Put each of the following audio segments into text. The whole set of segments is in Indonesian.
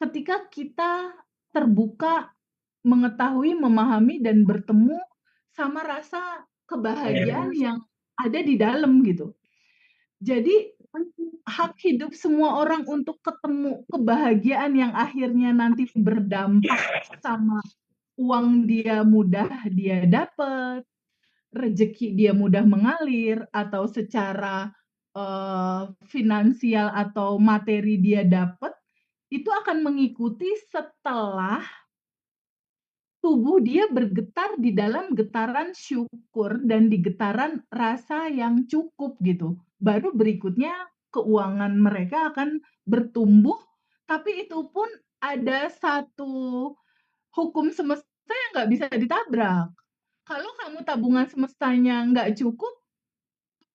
ketika kita terbuka, mengetahui, memahami, dan bertemu sama rasa kebahagiaan yang ada di dalam gitu. Jadi, hak hidup semua orang untuk ketemu kebahagiaan yang akhirnya nanti berdampak sama uang dia mudah dapet, rezeki dia mudah mengalir, atau secara, finansial atau materi dia dapat, itu akan mengikuti setelah tubuh dia bergetar di dalam getaran syukur dan di getaran rasa yang cukup gitu. Baru berikutnya keuangan mereka akan bertumbuh, tapi itu pun ada satu hukum semesta yang nggak bisa ditabrak. Kalau kamu tabungan semestanya nggak cukup,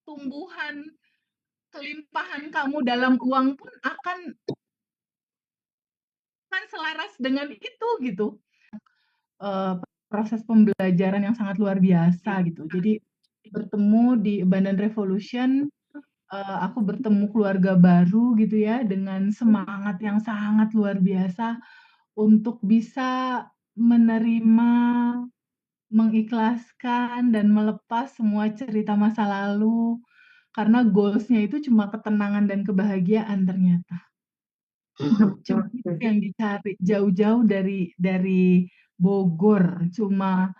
tumbuhan kelimpahan kamu dalam uang pun akan selaras dengan itu gitu. Eee, proses pembelajaran yang sangat luar biasa gitu. Jadi bertemu di Abundant Revolution, aku bertemu keluarga baru gitu ya, dengan semangat yang sangat luar biasa untuk bisa menerima, mengikhlaskan, dan melepas semua cerita masa lalu, karena goals-nya itu cuma ketenangan dan kebahagiaan ternyata. Cuma itu yang dicari, jauh-jauh dari Bogor, cuma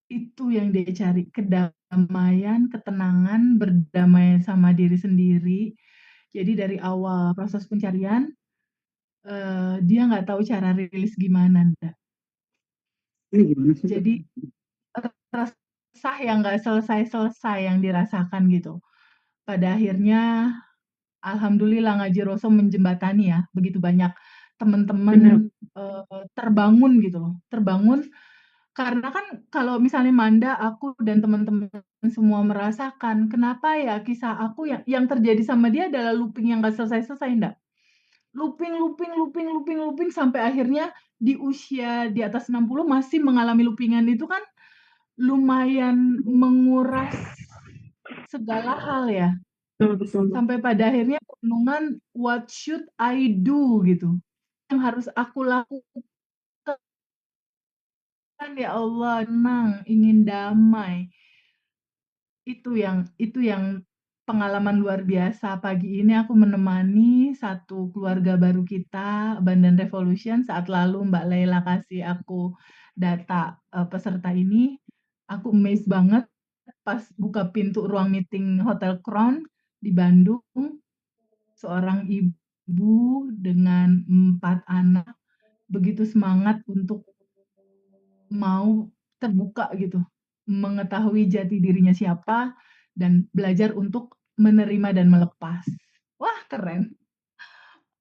itu yang dia cari, kedamaian, ketenangan, berdamai sama diri sendiri. Jadi dari awal proses pencarian, dia nggak tahu cara rilis gimana, Nda. Ini gimana sih, Mbak? Jadi resah yang nggak selesai-selesai yang dirasakan gitu. Pada akhirnya alhamdulillah Ngaji Roso menjembatani ya, begitu banyak Bener. teman-teman, terbangun gitu loh, terbangun karena kan kalau misalnya Manda, aku dan teman-teman semua merasakan, kenapa ya kisah aku yang terjadi sama dia adalah looping yang nggak selesai-selesai, Ndak. Looping looping looping looping looping sampai akhirnya di usia di atas 60 masih mengalami looping-an itu kan lumayan menguras segala hal ya. Betul, betul. Sampai pada akhirnya renungan, "What should I do?" Gitu. Yang harus aku lakukan ya Allah, tenang, ingin damai. Itu yang pengalaman luar biasa. Pagi ini aku menemani satu keluarga baru kita, Abundant Revolution, saat lalu Mbak Laila kasih aku data, peserta ini, aku amazed banget pas buka pintu ruang meeting Hotel Crown di Bandung, seorang ibu dengan 4 anak, begitu semangat untuk mau terbuka gitu, mengetahui jati dirinya siapa, dan belajar untuk menerima dan melepas. Wah, keren.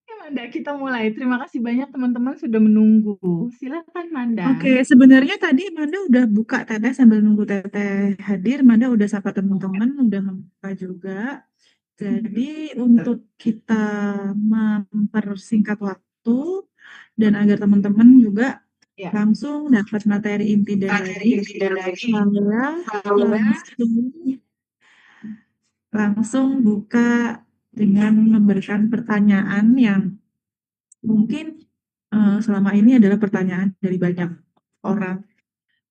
Oke, Manda, kita mulai. Terima kasih banyak teman-teman sudah menunggu. Silakan, Manda. Oke, sebenarnya tadi Manda udah buka Teteh sambil nunggu Teteh hadir. Manda udah sapa teman-teman, udah membuka juga. Jadi untuk kita mempersingkat waktu dan agar teman-teman juga Ya. langsung dapat materi inti dari saya langsung buka dengan memberikan pertanyaan yang mungkin selama ini adalah pertanyaan dari banyak orang,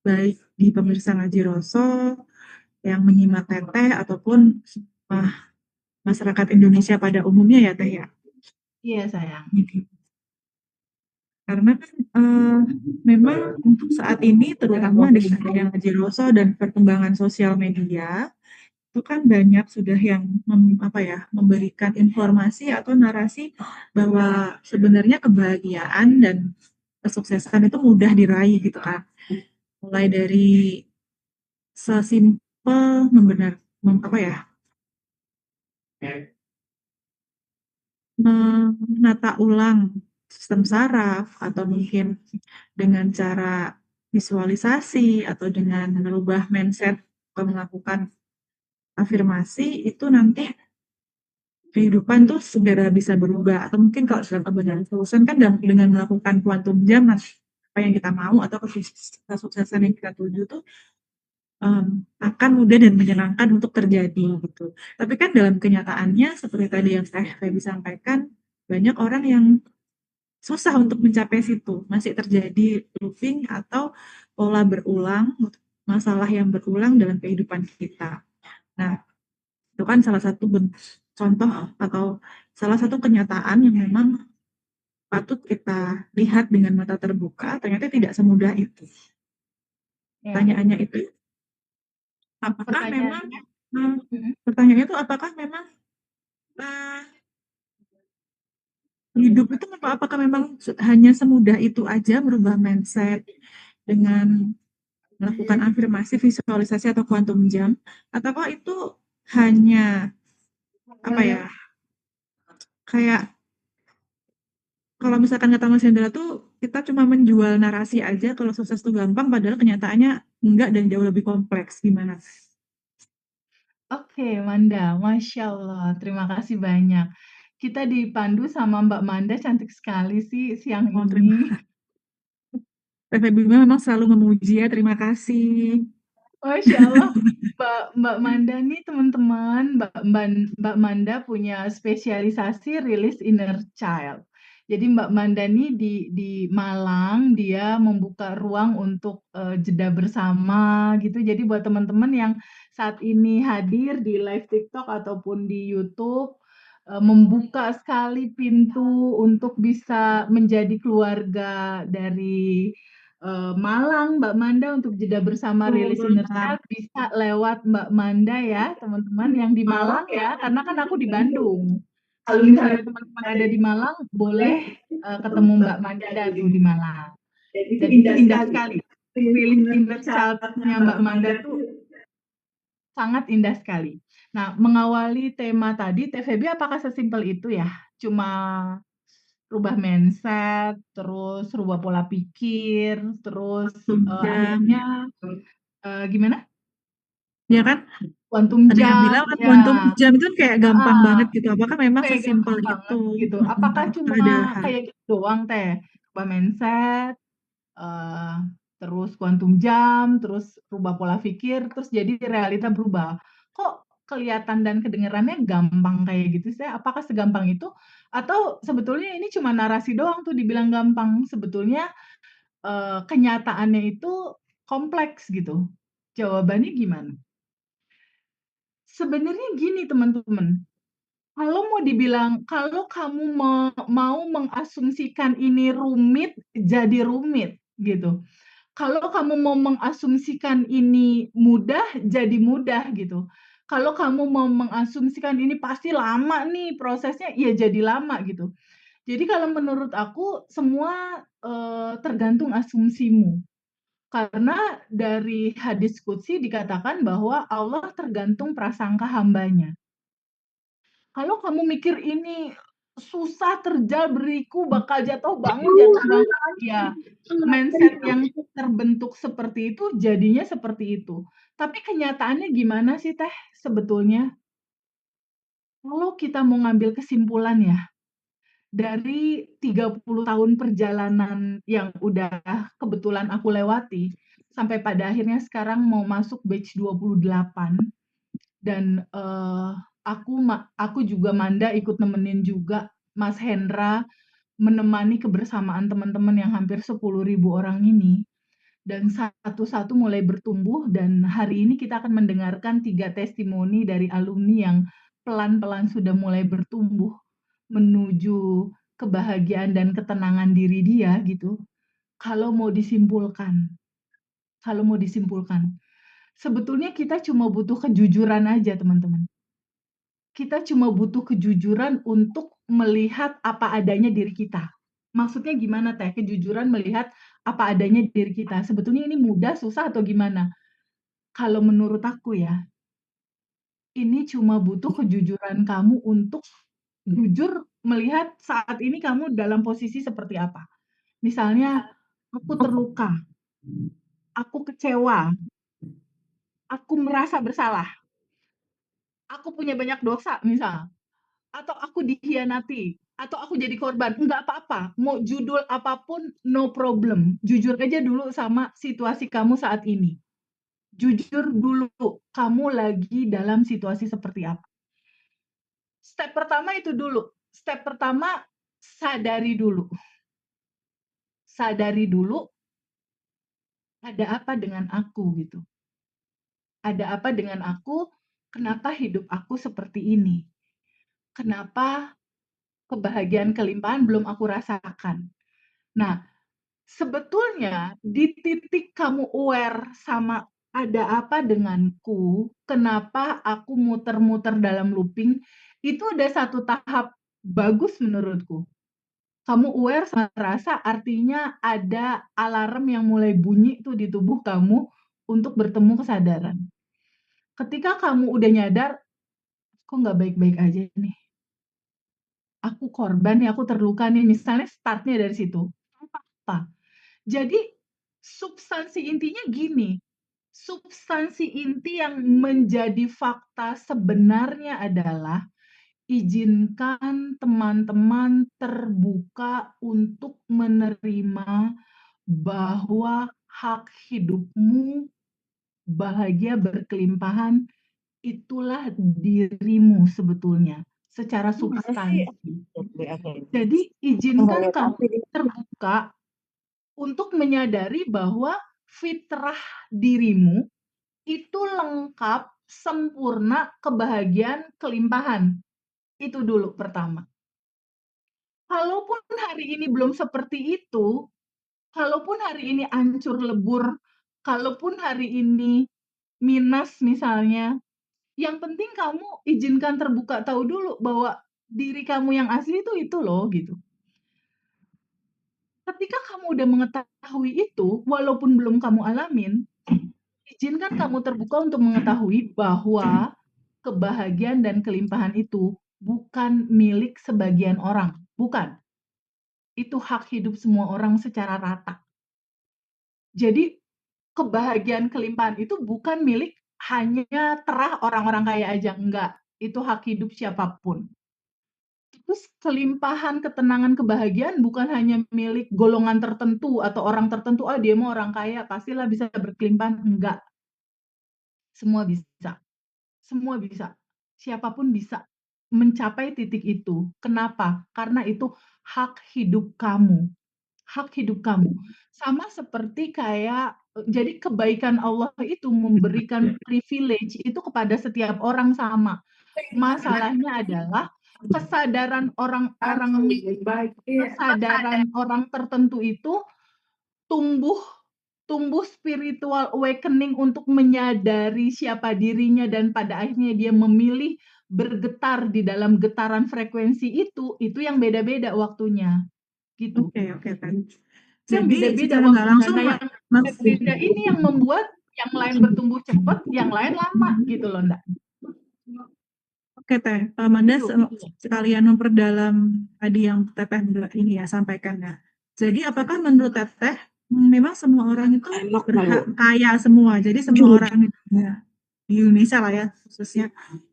baik di pemirsa Ngaji Roso yang menyimak Teteh ataupun masyarakat Indonesia pada umumnya ya Teh ya. Iya, sayang. Karena kan memang untuk saat ini terutama dengan adanya Ngaji Roso dan perkembangan sosial media itu kan banyak sudah yang memberikan informasi atau narasi bahwa sebenarnya kebahagiaan dan kesuksesan itu mudah diraih gitu kan. Mulai dari sesimpel menata ulang sistem saraf atau mungkin dengan cara visualisasi atau dengan merubah mindset atau melakukan afirmasi itu nanti kehidupan tuh segera bisa berubah atau mungkin kalau dalam Abundant Revolution kan dengan melakukan quantum jam apa yang kita mau atau kesuksesan yang kita tuju tuh akan mudah dan menyenangkan untuk terjadi gitu. Tapi kan dalam kenyataannya seperti tadi yang saya Feby sampaikan, banyak orang yang susah untuk mencapai situ, masih terjadi looping atau pola berulang, masalah yang berulang dalam kehidupan kita. Nah, itu kan salah satu contoh atau salah satu kenyataan yang memang patut kita lihat dengan mata terbuka, ternyata tidak semudah itu. Ya, Pertanyaannya itu, apakah memang pertanyaannya mhm, pertanyaannya itu apakah memang uh, hidup itu apakah memang hanya semudah itu aja merubah mindset dengan melakukan afirmasi, visualisasi atau quantum jump, ataukah itu hanya apa ya, kayak kalau misalkan kata Mas Hendra tuh kita cuma menjual narasi aja kalau sukses tuh gampang, padahal kenyataannya enggak dan jauh lebih kompleks. Gimana? oke Manda, Masya Allah, terima kasih banyak. Kita dipandu sama Mbak Manda cantik sekali sih siang Oh, ini. Teh Bima memang selalu memuji ya, terima kasih. Masya Allah, Mbak Manda nih teman-teman, Mbak Manda punya spesialisasi release inner child. Jadi Mbak Manda nih di Malang, dia membuka ruang untuk, jeda bersama gitu. Jadi buat teman-teman yang saat ini hadir di live TikTok ataupun di YouTube, membuka sekali pintu untuk bisa menjadi keluarga dari Malang, Mbak Manda untuk jeda bersama Release Inner Nah, Child bisa lewat Mbak Manda ya, teman-teman yang di Malang ya, karena kan aku di Bandung. Kalau misalnya teman-teman ada di Malang, boleh ketemu Mbak Manda tuh di Malang. Dan itu indah sekali. Release Inner Child-nya Mbak Manda tuh sangat indah sekali. Nah, mengawali tema tadi, Teh Feby apakah sesimpel itu ya? Cuma rubah mindset, terus rubah pola pikir, terus, jam, akhirnya, gimana? ya kan? Quantum Ada yang jump, bilang kan ya, quantum jam itu kayak gampang heeh, banget gitu. Apakah memang kayak sesimpel gampang itu? banget gitu. Apakah Apakah ada cuma hal kayak gitu doang, Teh? Rubah mindset, eee, terus quantum jump, terus rubah pola pikir, terus jadi realita berubah. Kok kelihatan dan kedengarannya gampang kayak gitu sih? Apakah segampang itu? Atau sebetulnya ini cuma narasi doang tuh dibilang gampang, sebetulnya kenyataannya itu kompleks gitu. Jawabannya gimana? Sebenarnya gini teman-teman, kalau kamu mau mengasumsikan ini rumit, jadi rumit gitu. Kalau kamu mau mengasumsikan ini mudah, jadi mudah gitu. Kalau kamu mau mengasumsikan ini pasti lama nih prosesnya, ya jadi lama gitu. Jadi kalau menurut aku semua, tergantung asumsimu. Karena dari hadis qudsi dikatakan bahwa Allah tergantung prasangka hambanya. Kalau kamu mikir ini susah, terjal, beriku, bakal jatuh bangun, ya mindset yang terbentuk seperti itu jadinya seperti itu. Tapi kenyataannya gimana sih Teh sebetulnya? Kalau kita mau ngambil kesimpulan ya, dari 30 tahun perjalanan yang udah kebetulan aku lewati, sampai pada akhirnya sekarang mau masuk batch 28 dan, aku juga Manda ikut nemenin juga Mas Hendra, menemani kebersamaan teman-teman yang hampir 10.000 orang ini, dan satu-satu mulai bertumbuh dan hari ini kita akan mendengarkan 3 testimoni dari alumni yang pelan-pelan sudah mulai bertumbuh menuju kebahagiaan dan ketenangan diri dia gitu. Kalau mau disimpulkan kalau mau disimpulkan, sebetulnya kita cuma butuh kejujuran aja teman-teman. Kita cuma butuh kejujuran untuk melihat apa adanya diri kita. Maksudnya gimana Teh? Kejujuran melihat apa adanya diri kita. Sebetulnya ini mudah, susah, atau gimana? Kalau menurut aku ya, ini cuma butuh kejujuran kamu untuk jujur melihat saat ini kamu dalam posisi seperti apa. Misalnya, aku terluka, aku kecewa, aku merasa bersalah, aku punya banyak dosa misal, atau aku dikhianati, atau aku jadi korban, enggak apa-apa, mau judul apapun no problem, jujur aja dulu sama situasi kamu saat ini. Jujur dulu, kamu lagi dalam situasi seperti apa. Step pertama itu dulu, step pertama sadari dulu. sadari dulu ada apa dengan aku gitu. Ada apa dengan aku? Kenapa hidup aku seperti ini? Kenapa kebahagiaan kelimpahan belum aku rasakan? Nah, sebetulnya di titik kamu aware sama ada apa denganku, kenapa aku muter-muter dalam looping, itu udah satu tahap bagus menurutku. Kamu aware sama rasa artinya ada alarm yang mulai bunyi tuh di tubuh kamu untuk bertemu kesadaran. Ketika kamu udah nyadar, kok nggak baik-baik aja nih, aku korban nih, aku terluka nih, misalnya startnya dari situ. Apa? Jadi substansi intinya gini, substansi inti yang menjadi fakta sebenarnya adalah izinkan teman-teman terbuka untuk menerima bahwa hak hidupmu bahagia berkelimpahan itulah dirimu sebetulnya secara Mana sih? substansi. Jadi izinkan kamu terbuka untuk menyadari bahwa fitrah dirimu itu lengkap, sempurna, kebahagiaan, kelimpahan. Itu dulu pertama. Kalaupun hari ini belum seperti itu, kalaupun hari ini hancur lebur, kalaupun hari ini minus misalnya, yang penting kamu izinkan terbuka tahu dulu bahwa diri kamu yang asli itu loh gitu. Ketika kamu udah mengetahui itu, walaupun belum kamu alamin, izinkan kamu terbuka untuk mengetahui bahwa kebahagiaan dan kelimpahan itu bukan milik sebagian orang, bukan. Itu hak hidup semua orang secara rata. Jadi kebahagiaan kelimpahan itu bukan milik hanya terah orang-orang kaya aja, enggak. Itu hak hidup siapapun. Terus kelimpahan, ketenangan, kebahagiaan bukan hanya milik golongan tertentu atau orang tertentu, ah dia mau orang kaya pastilah bisa berkelimpahan, enggak. Semua bisa. Semua bisa. Siapapun bisa mencapai titik itu. Kenapa? Karena itu hak hidup kamu. Hak hidup kamu. Sama seperti kayak jadi kebaikan Allah itu memberikan privilege itu kepada setiap orang sama. Masalahnya adalah kesadaran orang-orang kesadaran orang tertentu itu tumbuh tumbuh spiritual awakening untuk menyadari siapa dirinya dan pada akhirnya dia memilih bergetar di dalam getaran frekuensi itu yang beda-beda waktunya, gitu. Oke, oke, Teh. Yang Jadi beda-beda secara nggak waktunya. langsung, Nah, yang beda-beda ini yang membuat yang lain bertumbuh cepat, yang lain lama gitu loh, Ndak. Oke, Teh. Manda Itu intinya. sekalian memperdalam tadi yang Teteh ini ya sampaikan ya. Jadi apakah menurut Teteh memang semua orang itu berhak kaya semua? Jadi semua orang di Indonesia lah ya khususnya.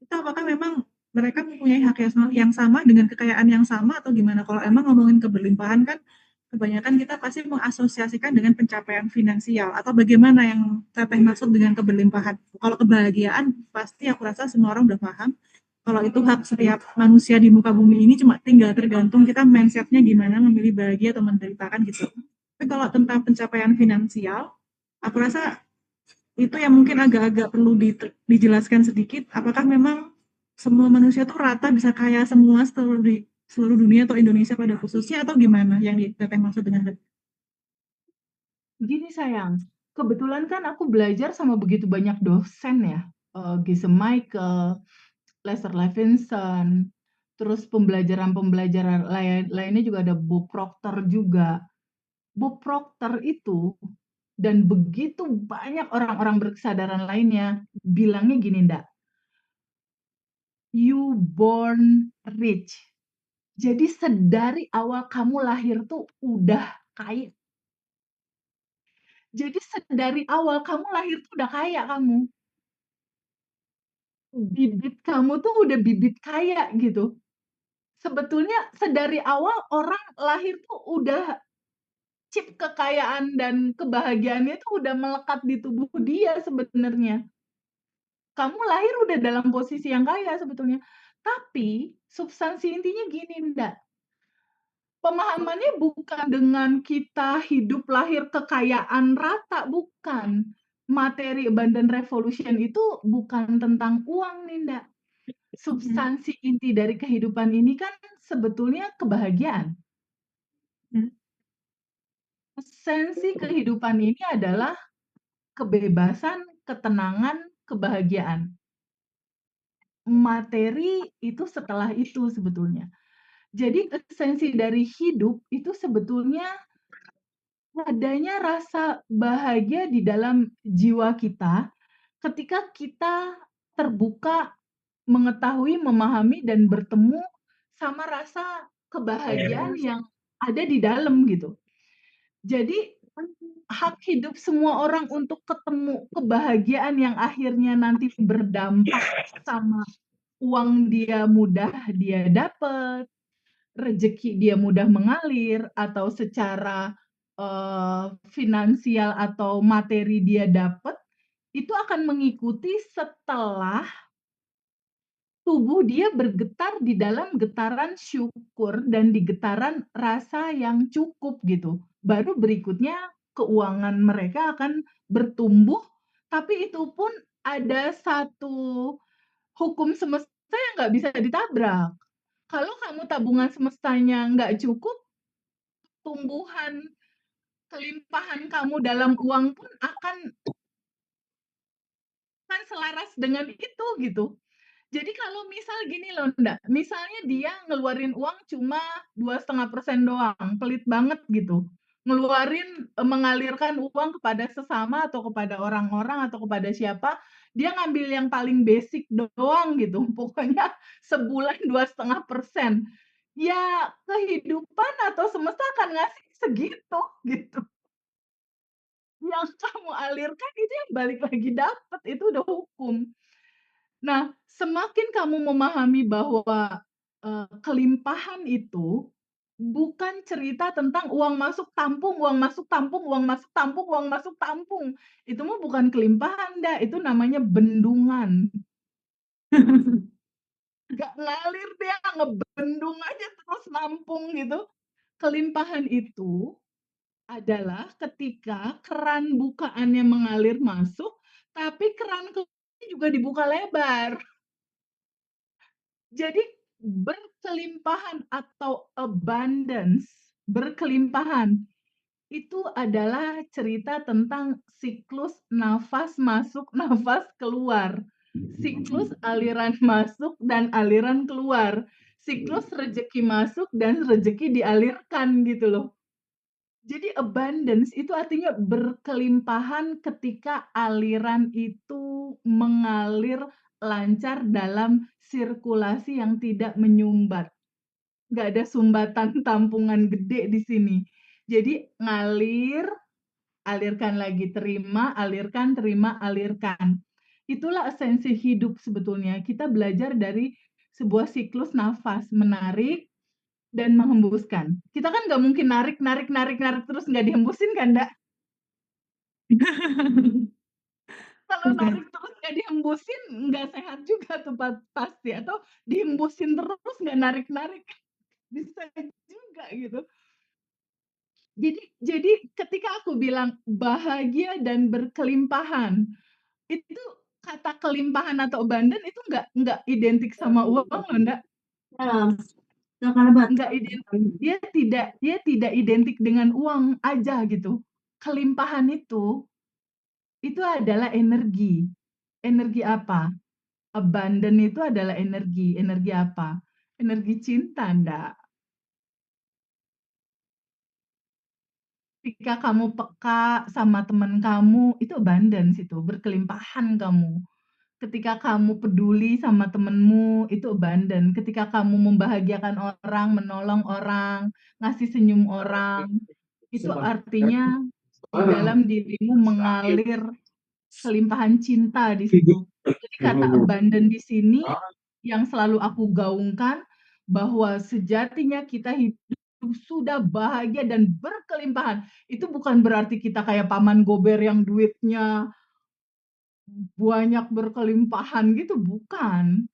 Itu apakah memang mereka mempunyai hak yang sama dengan kekayaan yang sama atau gimana? Kalau emang ngomongin keberlimpahan kan kebanyakan kita pasti mengasosiasikan dengan pencapaian finansial atau bagaimana yang Teteh maksud dengan keberlimpahan. Kalau kebahagiaan pasti aku rasa semua orang udah paham. Kalau itu hak setiap manusia di muka bumi ini cuma tinggal tergantung kita mindsetnya gimana memilih bahagia atau menderita kan gitu. Tapi kalau tentang pencapaian finansial, aku rasa itu yang mungkin agak-agak perlu dijelaskan sedikit. Apakah memang semua manusia tuh rata bisa kaya semua seluruh dunia atau Indonesia pada khususnya atau gimana yang Teteh maksud dengan Gini sayang, kebetulan kan aku belajar sama begitu banyak dosen ya, Geshe Michael, Lester Levinson, terus pembelajaran-pembelajaran lainnya juga ada Bob Proctor juga. Bob Proctor itu dan begitu banyak orang-orang berkesadaran lainnya bilangnya gini, Ndak, "You born rich." Jadi sedari awal kamu lahir tuh udah kaya. Jadi sedari awal kamu lahir tuh udah kaya kamu. Bibit kamu tuh udah bibit kaya gitu. Sebetulnya sedari awal orang lahir tuh udah chip kekayaan dan kebahagiaannya tuh udah melekat di tubuh dia sebenarnya. Kamu lahir udah dalam posisi yang kaya sebetulnya. Tapi substansi intinya gini, Ndak, Pemahamannya bukan dengan kita hidup lahir kekayaan rata, bukan. Materi abundant revolution itu bukan tentang uang, Ninda. Mhm, Substansi inti dari kehidupan ini kan sebetulnya kebahagiaan. mhm. Esensi kehidupan ini adalah kebebasan, ketenangan, kebahagiaan. Materi itu setelah itu sebetulnya. Jadi esensi dari hidup itu sebetulnya adanya rasa bahagia di dalam jiwa kita ketika kita terbuka, mengetahui, memahami, dan bertemu sama rasa kebahagiaan yang ada di dalam gitu. Jadi hak hidup semua orang untuk ketemu kebahagiaan yang akhirnya nanti berdampak sama uang dia dapat, rezeki dia mudah mengalir, atau secara finansial atau materi dia dapat, itu akan mengikuti setelah tubuh dia bergetar di dalam getaran syukur dan di getaran rasa yang cukup gitu. Baru berikutnya keuangan mereka akan bertumbuh, tapi itu pun ada satu hukum semesta yang nggak bisa ditabrak. Kalau kamu tabungan semestanya nggak cukup, tumbuhan kelimpahan kamu dalam uang pun akan selaras dengan itu gitu. Jadi kalau misal gini loh, Ndak, misalnya dia ngeluarin uang cuma 2,5% doang, pelit banget gitu. Mengalirkan uang kepada sesama atau kepada orang-orang atau kepada siapa, dia ngambil yang paling basic doang gitu. Pokoknya sebulan 2,5%. Ya kehidupan atau semesta akan ngasih segitu gitu. Yang kamu alirkan itu yang balik lagi dapet, itu udah hukum. Nah, semakin kamu memahami bahwa, kelimpahan itu bukan cerita tentang uang masuk tampung uang masuk tampung uang masuk tampung uang masuk tampung. Itu mah bukan kelimpahan, Nda, itu namanya bendungan. Nggak ngalir dia, ngebendung aja terus nampung gitu. Kelimpahan itu adalah ketika keran bukaannya mengalir masuk, tapi keran keluarnya juga dibuka lebar. Jadi berkelimpahan atau abundance, berkelimpahan, itu adalah cerita tentang siklus nafas masuk, nafas keluar. Siklus aliran masuk dan aliran keluar. Siklus rezeki masuk dan rezeki dialirkan gitu loh. Jadi abundance itu artinya berkelimpahan ketika aliran itu mengalir lancar dalam sirkulasi yang tidak menyumbat. Nggak ada sumbatan tampungan gede di sini. Jadi ngalir, alirkan lagi, terima, alirkan. Itulah esensi hidup sebetulnya. Kita belajar dari sebuah siklus nafas, menarik, dan menghembuskan. Kita kan nggak mungkin narik terus nggak dihembusin kan, Ndak? Kalau Betul. narik terus nggak dihembusin, nggak sehat juga tuh pasti. Atau dihembusin terus nggak narik-narik, bisa juga gitu. Jadi ketika aku bilang bahagia dan berkelimpahan, itu kata kelimpahan atau abundant itu nggak identik sama uang loh, Ndak. Nggak dia tidak identik dengan uang aja gitu. Kelimpahan itu adalah energi. Energi apa? Abundant itu adalah energi. Energi apa? Energi cinta, Ndak. Ketika kamu peka sama teman kamu, itu abundance itu, berkelimpahan kamu. Ketika kamu peduli sama temenmu, itu abundant. Ketika kamu membahagiakan orang, menolong orang, ngasih senyum orang, itu artinya di dalam dirimu mengalir kelimpahan cinta di situ. Jadi kata abundant di sini yang selalu aku gaungkan bahwa sejatinya kita hidup sudah bahagia dan berkelimpahan. Itu bukan berarti kita kayak paman gober yang duitnya banyak berkelimpahan gitu, bukan.